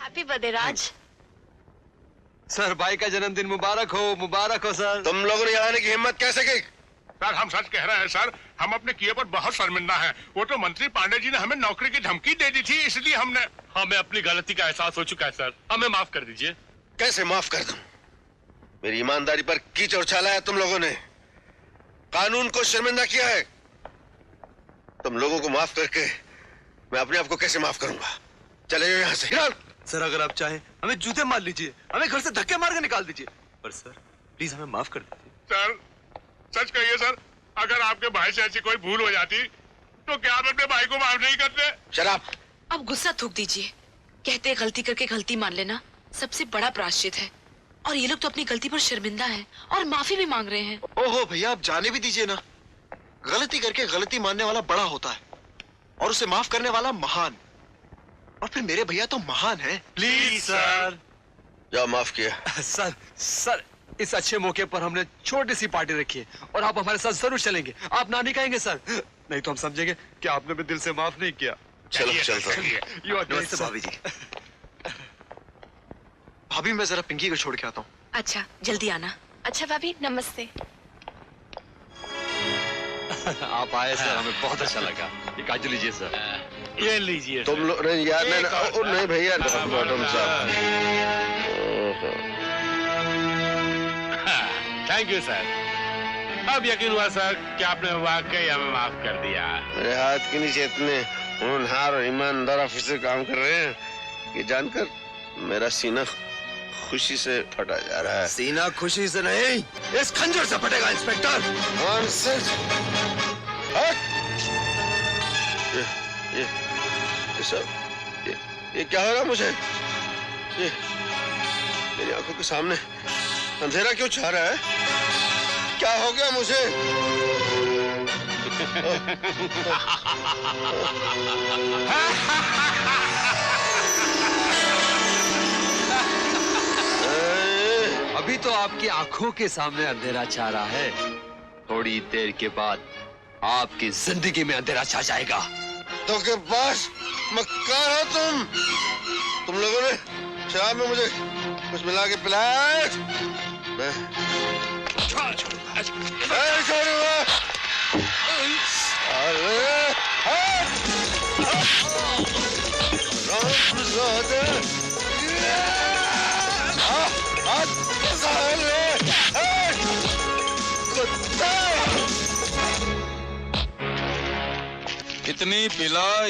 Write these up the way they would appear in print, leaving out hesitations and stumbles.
Happy birthday राज। Sir भाई का जन्मदिन मुबारक हो सर। तुम लोगों ने यहाँ आने की हिम्मत कैसे की? सर हम सच कह रहे हैं सर, हम अपने किए पर बहुत शर्मिंदा हैं। वो तो मंत्री पांडे जी ने हमें नौकरी की धमकी दे दी थी, इसलिए हमने। हमें अपनी गलती का एहसास हो चुका है सर, हमें माफ कर दीजिए। कैसे माफ कर दूं? मेरी ईमानदारी पर कीचड़ उछाला है तुम लोगों ने, कानून को शर्मिंदा किया है। तुम लोगों को माफ करके मैं अपने आप को कैसे माफ करूंगा? चले जाओ यहाँ से। सर अगर आप चाहें हमें जूते मार लीजिए, हमें घर से धक्के मार के निकाल दीजिए, पर सर प्लीज हमें माफ कर दीजिए। सर सच कहिए सर, अगर आपके भाई से ऐसी कोई भूल हो जाती तो क्या आप अपने भाई को माफ नहीं करते? शराब। अब गुस्सा थूक दीजिए। कहते हैं गलती करके गलती मान लेना सबसे बड़ा प्रायश्चित है, और ये लोग तो अपनी गलती पर शर्मिंदा हैं और माफी भी मांग रहे हैं। ओहो भैया आप जाने भी दीजिए ना। गलती करके गलती मानने वाला बड़ा होता है और उसे माफ करने वाला महान, और फिर मेरे भैया तो महान हैं। Please sir. जाओ माफ किया। सर इस अच्छे मौके पर हमने छोटी सी पार्टी रखी है और आप हमारे साथ जरूर चलेंगे। आप ना नहीं कहेंगे सर? नहीं तो हम समझेंगे कि आपने भी दिल से माफ नहीं किया। चलो चलता। नमस्ते भाभी जी। भाभी मैं जरा पिंकी को छोड़ के आता हूँ। अच्छा जल्दी आना। अच्छा भाभी नमस्ते। आप आए सर, हमें बहुत अच्छा लगा। ये काजू लीजिए सर। ये लीजिए। तुम लोग नहीं यार, नहीं भैया, बॉटम साहब। Thank you sir. अब यकीन हुआ सर कि आपने वाकई हमें माफ कर दिया। मेरे हाथ के नीचे इतने होनहार और ईमानदार ऑफिसर काम कर रहे हैं कि जानकर मेरा सीना खुशी से फटा जा रहा है। सीना खुशी से नहीं, इस खंजर से फटेगा इंस्पेक्टर। ये सब ये क्या हो रहा है मुझे? ये मेरी आंखों के सामने अंधेरा क्यों छा रहा है? क्या हो गया मुझे? अभी तो आपकी आंखों के सामने अंधेरा छा रहा है, थोड़ी देर के बाद आपकी जिंदगी में अंधेरा छा जाएगा। तो के पास मक्कार हो तुम लोगों ने शराब में मुझे कुछ मिला के पिलाया। मैं छोड़ूंगा।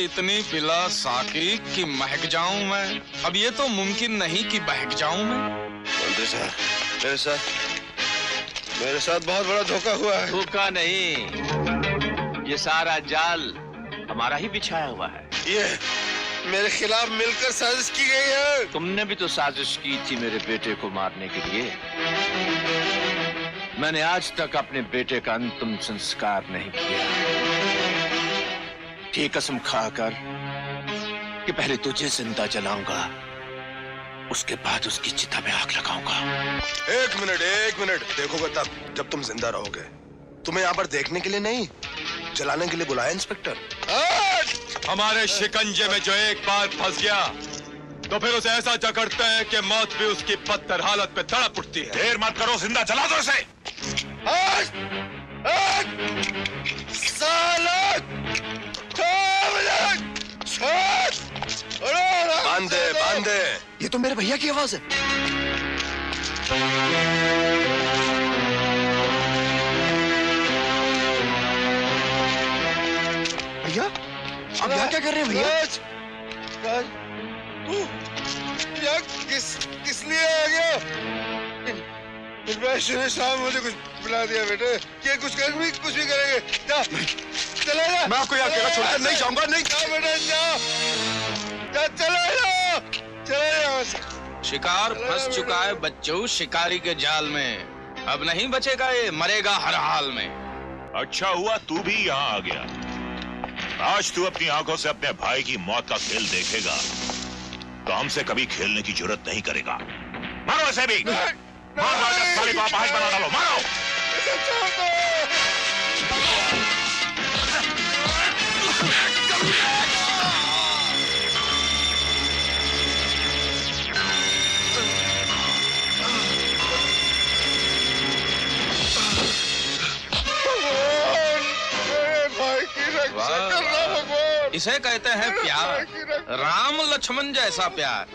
इतनी पिला साकी कि महक जाऊं मैं। अब ये तो मुमकिन नहीं कि बहक जाऊं मैं। मंत्री साहब, मेरे साथ बहुत बड़ा धोखा हुआ है। धोखा नहीं, ये सारा जाल हमारा ही बिछाया हुआ है। ये मेरे खिलाफ मिलकर साजिश की गई है। तुमने भी तो साजिश की थी मेरे बेटे को मारने के लिए। मैंने आज तक अपने बेटे का अंतिम संस्कार नहीं किया। ये कसम खाकर कि पहले तुझे जिंदा जलाऊंगा, उसके बाद उसकी चिता में आग लगाऊंगा। एक मिनट देखोगे तब जब तुम जिंदा रहोगे। तुम्हें यहाँ पर देखने के लिए नहीं, जलाने के लिए बुलाया इंस्पेक्टर। हमारे शिकंजे में जो एक बार फंस गया तो फिर उसे ऐसा जकड़ते हैं कि मौत भी उसकी बदतर हालत में तड़प उठती है। देर मत करो, जिंदा जला दो इसे। बांधे। ये तो मेरे भैया की आवाज है। भैया आप यहाँ क्या कर रहे हैं भैया? राज, तू यहाँ किस लिए आ गया? ने शाम मुझे कुछ बुला दिया बेटे। ये कुछ भी करेंगे। जा, चला जा। मैं आपको यहाँ अकेला छोड़कर नहीं जाऊंगा। नहीं जा बेटे, जा, चला जा, चला जा। शिकार फंस चुका है बच्चों शिकारी के जाल में। अब नहीं बचेगा, ये मरेगा हर हाल में। अच्छा हुआ तू भी यहाँ आ गया। आज तू अपनी आंखों से अपने भाई की मौत का खेल देखेगा तो हमसे कभी खेलने की जरूरत नहीं करेगा। मारो इसे भी। साले को आपाश बना डालो, मारो। इसे कहते हैं प्यार, राम लक्ष्मण जैसा प्यार।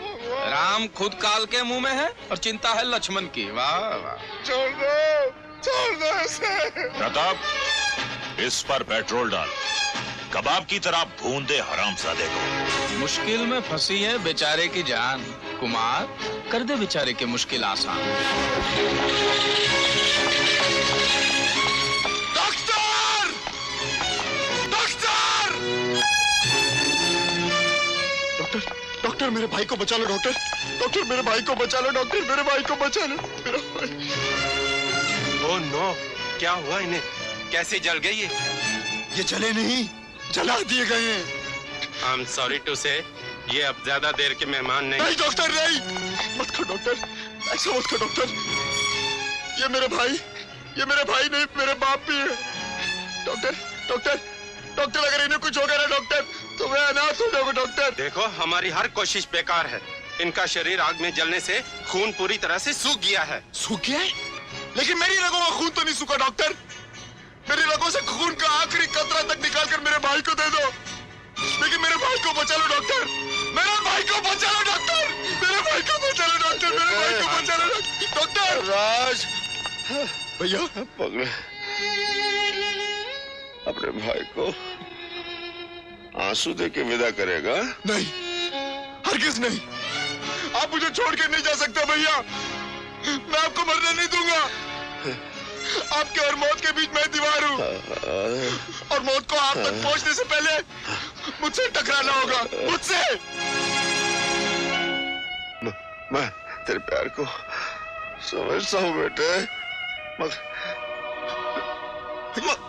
राम खुद काल के मुंह में है और चिंता है लक्ष्मण की। वाह वाह। छोड़ दो इसे। प्रताप, इस पर पेट्रोल डाल, कबाब की तरह भून दे हरामजादे को। मुश्किल में फंसी है बेचारे की जान। कुमार, कर दे बेचारे की मुश्किल आसान। डॉक्टर! डॉक्टर! डॉक्टर, डॉक्टर मेरे भाई को बचा लो डॉक्टर। डॉक्टर मेरे भाई को बचा लो डॉक्टर, मेरे भाई को बचा लो। मेरा भाई। ओह नो, क्या हुआ इन्हें? कैसे जल गई ये जले नहीं, जला दिए गए हैं। आई एम सॉरी टू से, ये अब ज्यादा देर के मेहमान नहीं। नहीं डॉक्टर नहीं, मत करो डॉक्टर, ऐसा मत करो डॉक्टर। ये मेरे भाई नहीं, मेरे बाप भी है। डॉक्टर, डॉक्टर, डॉक्टर अगर इन्हें कुछ हो गया ना डॉक्टर, तो मैं अनाथ हो जाऊंगा डॉक्टर। देखो, हमारी हर कोशिश बेकार है। इनका शरीर आग में जलने से खून पूरी तरह से सूख गया है। सूख गया है? लेकिन मेरी रगों का खून तो नहीं सूखा डॉक्टर। मेरी रगों से खून का आखिरी कतरा तक निकाल कर मेरे भाई को दे दो। लेकिन मेरे भाई को बचा लो डॉक्टर, मेरे भाई को बचा लो डॉक्टर, मेरे भाई को बचा लो डॉक्टर, मेरे भाई को बचा लो डॉक्टर। राज, भैया, पगले, अपने भाई को आंसू दे के विदा करेगा? नहीं, हरगिज नहीं। आप मुझे छोड़ के नहीं जा सकते भैया। मैं आपको मरने नहीं दूंगा। आपके और मौत के बीच मैं दीवार हूँ, और मौत को आप तक पहुंचने से पहले मुझसे टकराना होगा, मुझसे। मैं तेरे प्यार को समझता हूँ बेटे,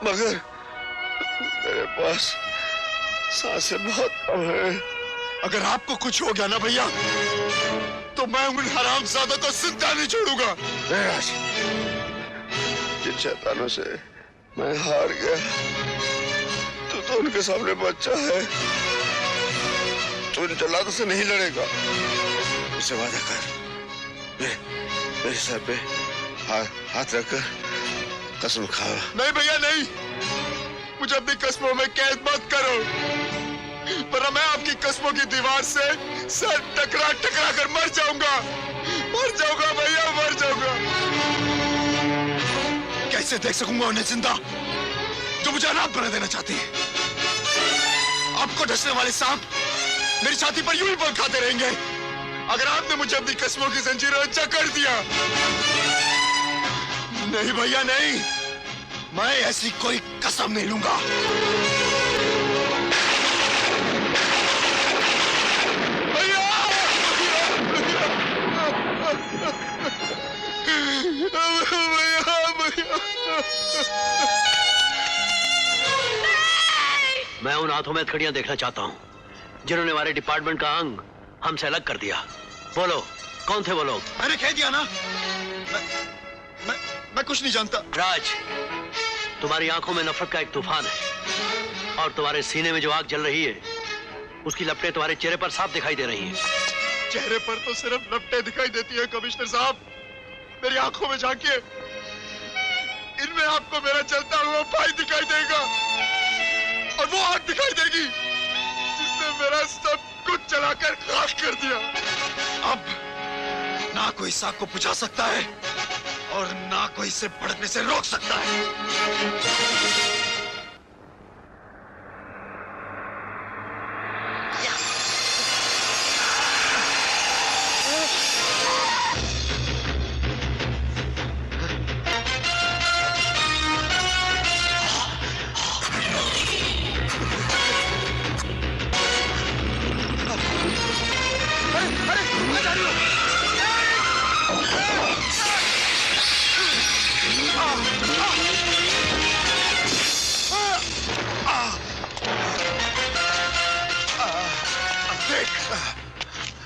मगर मेरे पास सांसें बहुत कम है। अगर आपको कुछ हो गया ना भैया, तो मैं उन हरामजादों को जिंदा नहीं छोड़ूंगा। जिन शैतानों से मैं हार गया, तू तो उनके सामने बच्चा है। तू उन जल्लादों से नहीं लड़ेगा। मुझसे वादा कर, मेरे सर पे हाथ रखकर कसम खा। नहीं भैया नहीं, मुझे अपनी कस्मों में कैद मत करो, वरना मैं आपकी कस्मों की दीवार से सर टकरा टकरा कर मर जाऊंगा भैया, मर जाऊंगा। कैसे देख सकूंगा उन्हें जिंदा जो मुझे अनाथ बना देना चाहते हैं? आपको डसने वाले सांप मेरी छाती पर यूं ही बल खाते रहेंगे अगर आपने मुझे अपनी कस्मों की जंजीरों में जकड़ दिया। नहीं भैया नहीं, मैं ऐसी कोई कसम नहीं लूंगा। भैया, मैं उन हाथों में हथकड़ियां देखना चाहता हूं जिन्होंने हमारे डिपार्टमेंट का अंग हमसे अलग कर दिया। बोलो, कौन थे वो लोग? मैंने कह दिया ना, मैं कुछ नहीं जानता। राज, तुम्हारी आंखों में नफरत का एक तूफान है, और तुम्हारे सीने में जो आग जल रही है उसकी लपटें तुम्हारे चेहरे पर साफ दिखाई दे रही हैं। चेहरे पर तो सिर्फ लपटें दिखाई देती है कमिश्नर साहब, मेरी आंखों में झांकिए, इनमें आपको मेरा चलता हुआ भाई दिखाई देगा, और वो आग दिखाई देगी जिसने मेरा सब कुछ जलाकर खाक कर दिया। अब ना कोई इस आग को बुझा सकता है और ना कोई इसे भड़कने से रोक सकता है।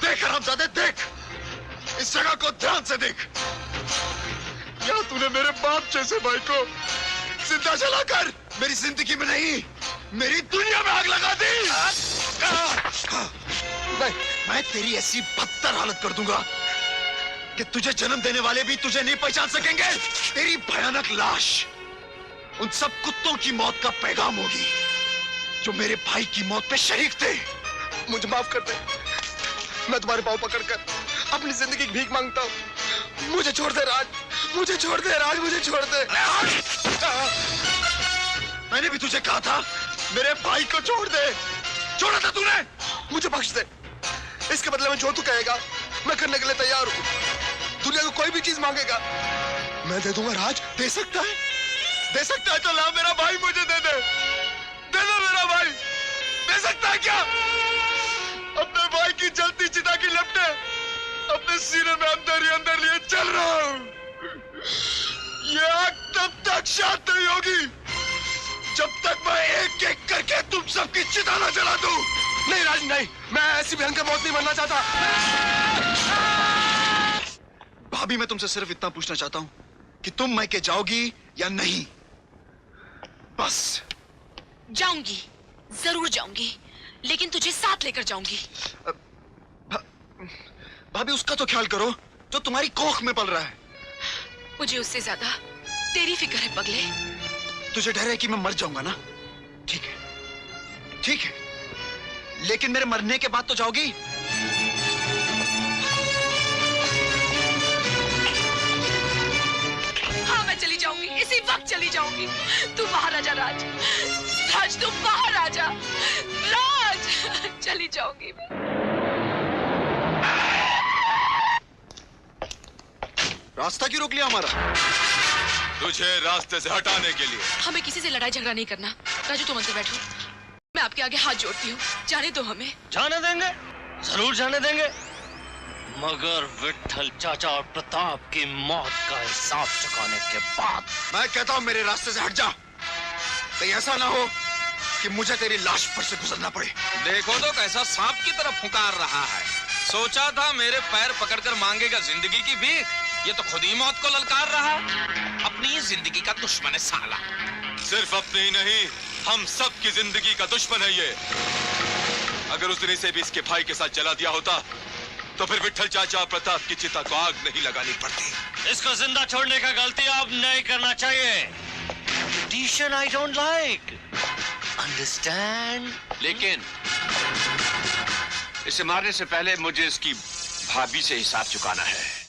देख हरामजादे, देख इस जगह को ध्यान से देख। या तूने मेरे बाप जैसे भाई को जिंदा जलाकर मेरी जिंदगी में नहीं, मेरी दुनिया में आग लगा दी। मैं तेरी ऐसी बदतर हालत कर दूंगा कि तुझे जन्म देने वाले भी तुझे नहीं पहचान सकेंगे। तेरी भयानक लाश उन सब कुत्तों की मौत का पैगाम होगी जो मेरे भाई की मौत पे शरीक थे। मुझे माफ कर दे, मैं तुम्हारे पाँव पकड़कर अपनी जिंदगी की भीख मांगता हूँ। मुझे छोड़ दे राज, मुझे छोड़ दे राज, मुझे छोड़ दे। मैंने भी तुझे कहा था मेरे भाई को छोड़ दे, छोड़ा था तूने। मुझे बख्श दे, इसके बदले में जो तू कहेगा मैं करने के लिए तैयार हूँ। दुनिया को कोई भी चीज मांगेगा मैं दे दूंगा। राज दे सकता है, दे सकता है तो ला, मेरा भाई मुझे दे दे, दे दो मेरा भाई। दे सकता है क्या? अपने भाई की जलती चिता की लपटे अपने सीने में अंदर ही अंदर लिए चल रहा हूं। ये आग तब तक शांत नहीं होगी जब तक मैं एक एक करके तुम सबकी चिता न जला दूं। नहीं राज नहीं, मैं ऐसी भयंकर मौत नहीं मरना चाहता। भाभी मैं तुमसे सिर्फ इतना पूछना चाहता हूं कि तुम मैके जाओगी या नहीं, बस। जाऊंगी, जरूर जाऊंगी, लेकिन तुझे साथ लेकर जाऊंगी। भाभी उसका तो ख्याल करो जो तुम्हारी कोख में पल रहा है। मुझे उससे ज्यादा तेरी फिक्र है पगले। तुझे डर है कि मैं मर जाऊंगा ना? ठीक है, ठीक है, लेकिन मेरे मरने के बाद तो जाओगी। हाँ मैं चली जाऊंगी, इसी वक्त चली जाऊंगी। तू बाहर आजा राज, राज तू बाहर आजा, राज। चली जाऊंगी मैं। रास्ता क्यों रोक लिया हमारा? तुझे रास्ते से हटाने के लिए। हमें किसी से लड़ाई झगड़ा नहीं करना। राजू तुम अंदर बैठो, मैं आपके आगे हाथ जोड़ती हूँ, जाने दो हमें। जाने देंगे, जरूर जाने देंगे, मगर विट्ठल चाचा और प्रताप की मौत का हिसाब चुकाने के बाद। मैं कहता हूं मेरे रास्ते से हट जा, कहीं ऐसा ना हो कि मुझे तेरी लाश पर से गुजरना पड़े। देखो तो कैसा सांप की तरफ फुकार रहा है। सोचा था मेरे पैर पकड़कर मांगेगा जिंदगी की भीख, ये तो खुद ही मौत को ललकार रहा है। अपनी ही जिंदगी का दुश्मन है साला। सिर्फ अपनी ही नहीं, हम सब की जिंदगी का दुश्मन है ये। अगर उस दिन इसे भी इसके भाई के साथ जला दिया होता तो फिर विट्ठल चाचा और प्रताप की चिता को आग नहीं लगानी पड़ती। इसको जिंदा छोड़ने का गलती अब नहीं करना चाहिए। Tradition I don't like. Understand? लेकिन इसे मारने से पहले मुझे इसकी भाभी से हिसाब चुकाना है।